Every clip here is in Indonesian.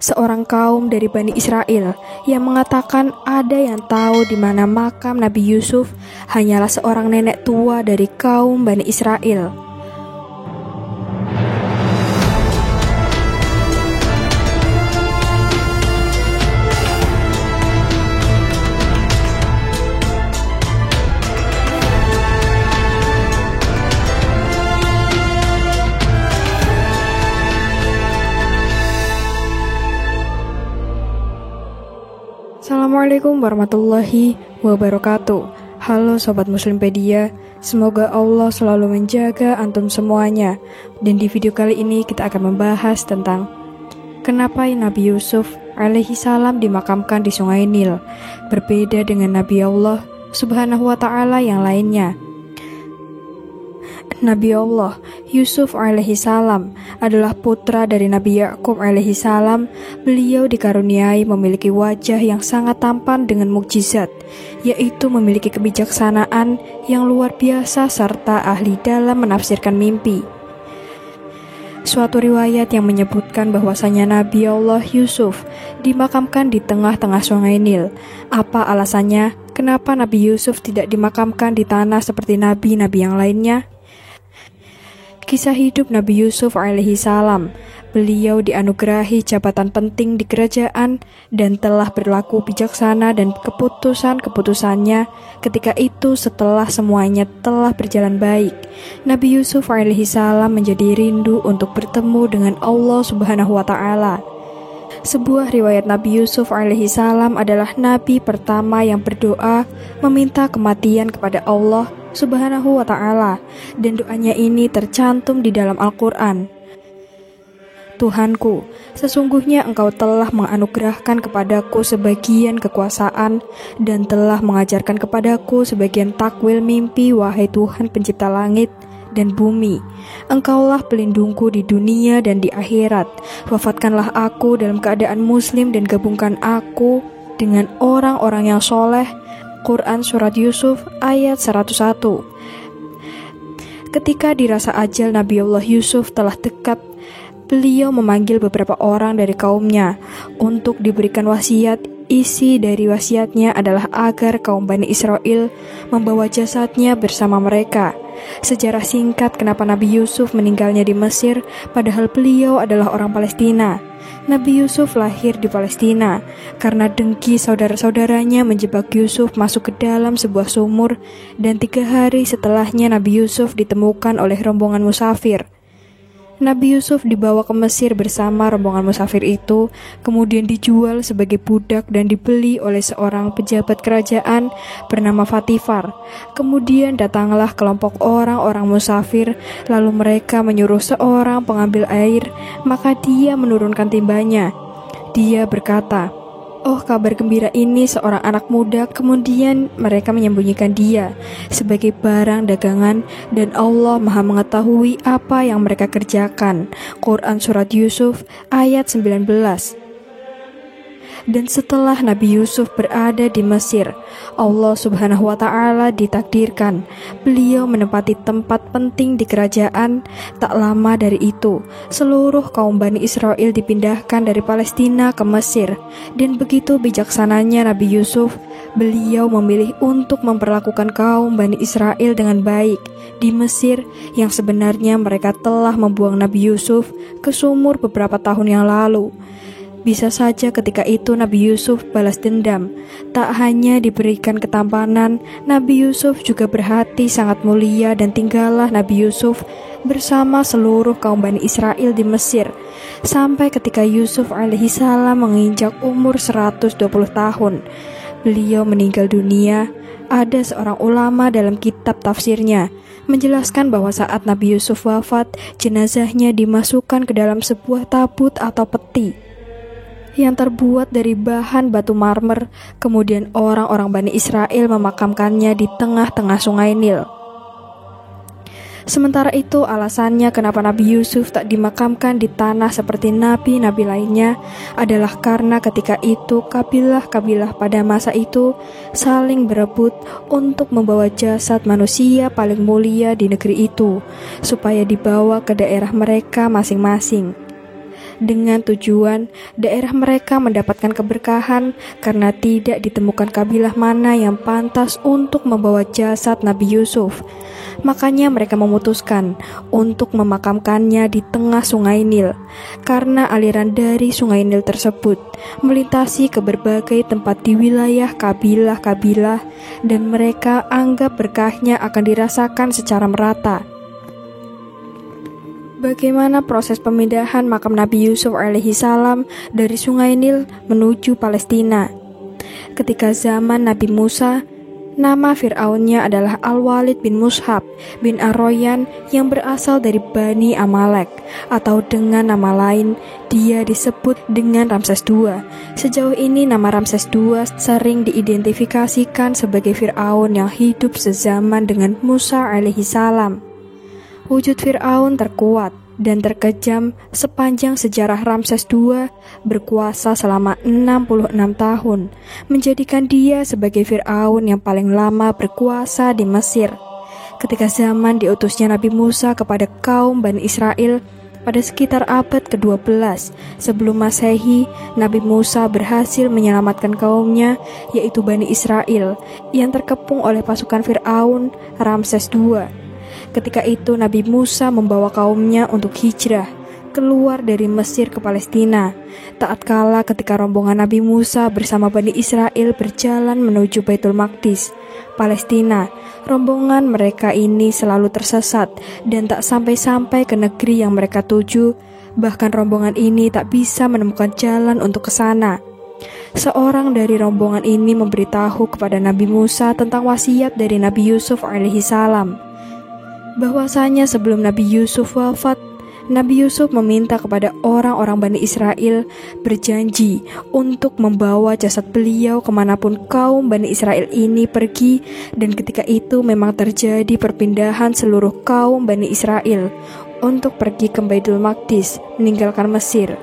seorang kaum dari Bani Israel yang mengatakan ada yang tahu di mana makam Nabi Yusuf hanyalah seorang nenek tua dari kaum Bani Israel. Assalamualaikum warahmatullahi wabarakatuh. Halo Sobat Muslimpedia, semoga Allah selalu menjaga antum semuanya. Dan di video kali ini kita akan membahas tentang kenapa Nabi Yusuf alaihi salam dimakamkan di Sungai Nil, berbeda dengan Nabi Allah subhanahu wa ta'ala yang lainnya. Nabi Allah Yusuf alaihi salam adalah putra dari Nabi Yakub alaihi salam. Beliau dikaruniai memiliki wajah yang sangat tampan dengan mukjizat, yaitu memiliki kebijaksanaan yang luar biasa serta ahli dalam menafsirkan mimpi. Suatu riwayat yang menyebutkan bahwasanya Nabi Allah Yusuf dimakamkan di tengah-tengah Sungai Nil. Apa alasannya? Kenapa Nabi Yusuf tidak dimakamkan di tanah seperti nabi-nabi yang lainnya? Kisah hidup Nabi Yusuf alaihi salam. Beliau dianugerahi jabatan penting di kerajaan dan telah berlaku bijaksana dan keputusan-keputusannya ketika itu setelah semuanya telah berjalan baik. Nabi Yusuf alaihi salam menjadi rindu untuk bertemu dengan Allah subhanahu wa ta'ala. Sebuah riwayat Nabi Yusuf alaihi salam adalah nabi pertama yang berdoa meminta kematian kepada Allah subhanahu wa ta'ala, dan doanya ini tercantum di dalam Al-Quran. Tuhanku, sesungguhnya Engkau telah menganugerahkan kepadaku sebagian kekuasaan dan telah mengajarkan kepadaku sebagian takwil mimpi, wahai Tuhan pencipta langit dan bumi. Engkaulah pelindungku di dunia dan di akhirat. Wafatkanlah aku dalam keadaan muslim dan gabungkan aku dengan orang-orang yang soleh. Quran Surat Yusuf ayat 101. Ketika dirasa ajal Nabi Allah Yusuf telah dekat, beliau memanggil beberapa orang dari kaumnya untuk diberikan wasiat. Isi dari wasiatnya adalah agar kaum Bani Israel membawa jasadnya bersama mereka. Sejarah singkat kenapa Nabi Yusuf meninggalnya di Mesir, padahal beliau adalah orang Palestina. Nabi Yusuf lahir di Palestina karena dengki saudara-saudaranya menjebak Yusuf masuk ke dalam sebuah sumur, dan 3 hari setelahnya Nabi Yusuf ditemukan oleh rombongan musafir. Nabi Yusuf dibawa ke Mesir bersama rombongan musafir itu, kemudian dijual sebagai budak dan dibeli oleh seorang pejabat kerajaan bernama Fatifar. Kemudian datanglah kelompok orang-orang musafir, lalu mereka menyuruh seorang pengambil air, maka dia menurunkan timbanya. Dia berkata, "Oh, kabar gembira ini seorang anak muda." Kemudian mereka menyembunyikan dia sebagai barang dagangan, dan Allah Maha mengetahui apa yang mereka kerjakan. Quran Surat Yusuf ayat 19. Dan setelah Nabi Yusuf berada di Mesir, Allah subhanahu wa ta'ala ditakdirkan beliau menempati tempat penting di kerajaan. Tak lama dari itu, seluruh kaum Bani Israel dipindahkan dari Palestina ke Mesir. Dan begitu bijaksananya Nabi Yusuf, beliau memilih untuk memperlakukan kaum Bani Israel dengan baik di Mesir, yang sebenarnya mereka telah membuang Nabi Yusuf ke sumur beberapa tahun yang lalu. Bisa saja ketika itu Nabi Yusuf balas dendam. Tak hanya diberikan ketampanan, Nabi Yusuf juga berhati sangat mulia, dan tinggallah Nabi Yusuf bersama seluruh kaum Bani Israel di Mesir sampai ketika Yusuf alaihi salam menginjak umur 120 tahun. Beliau meninggal dunia. Ada seorang ulama dalam kitab tafsirnya menjelaskan bahwa saat Nabi Yusuf wafat, jenazahnya dimasukkan ke dalam sebuah tabut atau peti yang terbuat dari bahan batu marmer. Kemudian orang-orang Bani Israel memakamkannya di tengah-tengah Sungai Nil. Sementara itu, alasannya kenapa Nabi Yusuf tak dimakamkan di tanah seperti nabi-nabi lainnya adalah karena ketika itu kabilah-kabilah pada masa itu saling berebut untuk membawa jasad manusia paling mulia di negeri itu supaya dibawa ke daerah mereka masing-masing. dengan tujuan daerah mereka mendapatkan keberkahan karena tidak ditemukan kabilah mana yang pantas untuk membawa jasad Nabi Yusuf. Makanya mereka memutuskan untuk memakamkannya di tengah Sungai Nil, karena aliran dari Sungai Nil tersebut melintasi ke berbagai tempat di wilayah kabilah-kabilah dan mereka anggap berkahnya akan dirasakan secara merata. Bagaimana proses pemindahan makam Nabi Yusuf alaihi salam dari Sungai Nil menuju Palestina? Ketika zaman Nabi Musa, nama Fir'aunnya adalah Al-Walid bin Mushab bin Ar-Royan yang berasal dari Bani Amalek, atau dengan nama lain, dia disebut dengan Ramses II. Sejauh ini nama Ramses II sering diidentifikasikan sebagai Fir'aun yang hidup sezaman dengan Musa alaihi salam. Wujud Fir'aun terkuat dan terkejam sepanjang sejarah Ramses II berkuasa selama 66 tahun, menjadikan dia sebagai Fir'aun yang paling lama berkuasa di Mesir. Ketika zaman diutusnya Nabi Musa kepada kaum Bani Israel pada sekitar abad ke-12 sebelum Masehi, Nabi Musa berhasil menyelamatkan kaumnya, yaitu Bani Israel, yang terkepung oleh pasukan Fir'aun Ramses II. Ketika itu Nabi Musa membawa kaumnya untuk hijrah keluar dari Mesir ke Palestina. Tak kala ketika rombongan Nabi Musa bersama Bani Israel berjalan menuju Baitul Maqdis, Palestina, rombongan mereka ini selalu tersesat dan tak sampai-sampai ke negeri yang mereka tuju. Bahkan rombongan ini tak bisa menemukan jalan untuk ke sana. Seorang dari rombongan ini memberitahu kepada Nabi Musa tentang wasiat dari Nabi Yusuf alaihi salam, bahwasanya sebelum Nabi Yusuf wafat, Nabi Yusuf meminta kepada orang-orang Bani Israel berjanji untuk membawa jasad beliau kemanapun kaum Bani Israel ini pergi, dan ketika itu memang terjadi perpindahan seluruh kaum Bani Israel untuk pergi ke Baitul Maqdis, meninggalkan Mesir.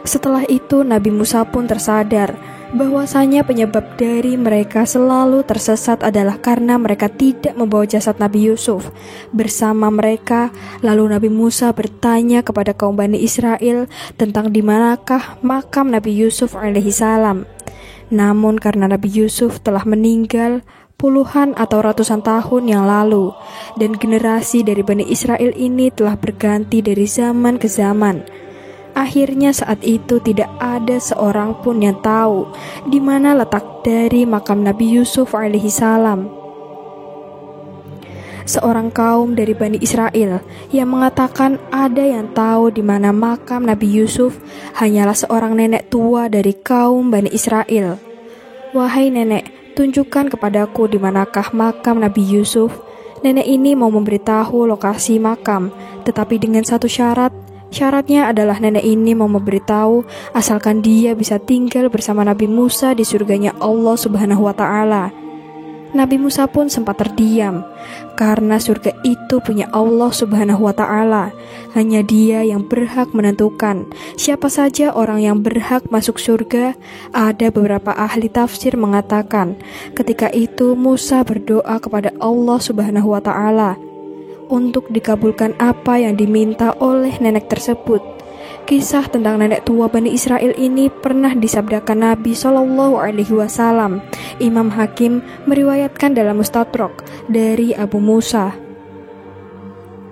Setelah itu Nabi Musa pun tersadar bahwasanya penyebab dari mereka selalu tersesat adalah karena mereka tidak membawa jasad Nabi Yusuf bersama mereka. Lalu Nabi Musa bertanya kepada kaum Bani Israel tentang di manakah makam Nabi Yusuf alaihi salam. Namun karena Nabi Yusuf telah meninggal puluhan atau ratusan tahun yang lalu, dan generasi dari Bani Israel ini telah berganti dari zaman ke zaman, akhirnya saat itu tidak ada seorang pun yang tahu di mana letak dari makam Nabi Yusuf alaihi salam. Seorang kaum dari Bani Israel yang mengatakan ada yang tahu di mana makam Nabi Yusuf hanyalah seorang nenek tua dari kaum Bani Israel. "Wahai nenek, tunjukkan kepadaku di manakah makam Nabi Yusuf." Nenek ini mau memberitahu lokasi makam, tetapi dengan satu syarat. Syaratnya adalah nenek ini mau memberitahu asalkan dia bisa tinggal bersama Nabi Musa di surganya Allah Subhanahu wa Ta'ala. Nabi Musa pun sempat terdiam karena surga itu punya Allah Subhanahu wa Ta'ala. Hanya Dia yang berhak menentukan siapa saja orang yang berhak masuk surga. Ada beberapa ahli tafsir mengatakan ketika itu Musa berdoa kepada Allah Subhanahu wa Ta'ala untuk dikabulkan apa yang diminta oleh nenek tersebut. Kisah tentang nenek tua Bani Israel ini pernah disabdakan Nabi Shallallahu Alaihi Wasallam. Imam Hakim meriwayatkan dalam Mustadrak dari Abu Musa.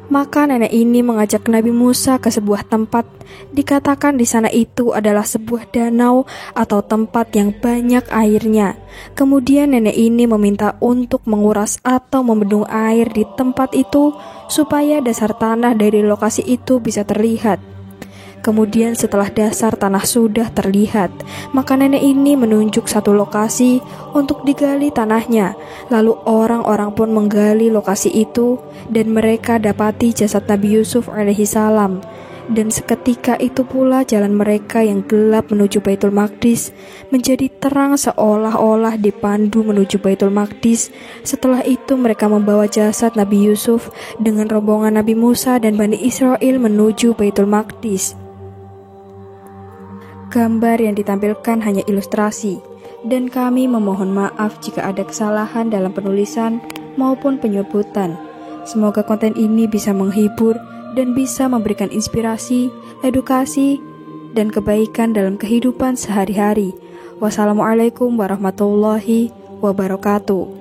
Maka nenek ini mengajak Nabi Musa ke sebuah tempat. Dikatakan di sana itu adalah sebuah danau atau tempat yang banyak airnya. Kemudian nenek ini meminta untuk menguras atau membendung air di tempat itu supaya dasar tanah dari lokasi itu bisa terlihat. Kemudian setelah dasar tanah sudah terlihat, maka nenek ini menunjuk satu lokasi untuk digali tanahnya. Lalu orang-orang pun menggali lokasi itu dan mereka dapati jasad Nabi Yusuf alaihi salam. Dan seketika itu pula jalan mereka yang gelap menuju Baitul Maqdis menjadi terang seolah-olah dipandu menuju Baitul Maqdis. Setelah itu mereka membawa jasad Nabi Yusuf dengan rombongan Nabi Musa dan Bani Israel menuju Baitul Maqdis. Gambar yang ditampilkan hanya ilustrasi, dan kami memohon maaf jika ada kesalahan dalam penulisan maupun penyebutan. Semoga konten ini bisa menghibur dan bisa memberikan inspirasi, edukasi, dan kebaikan dalam kehidupan sehari-hari. Wassalamualaikum warahmatullahi wabarakatuh.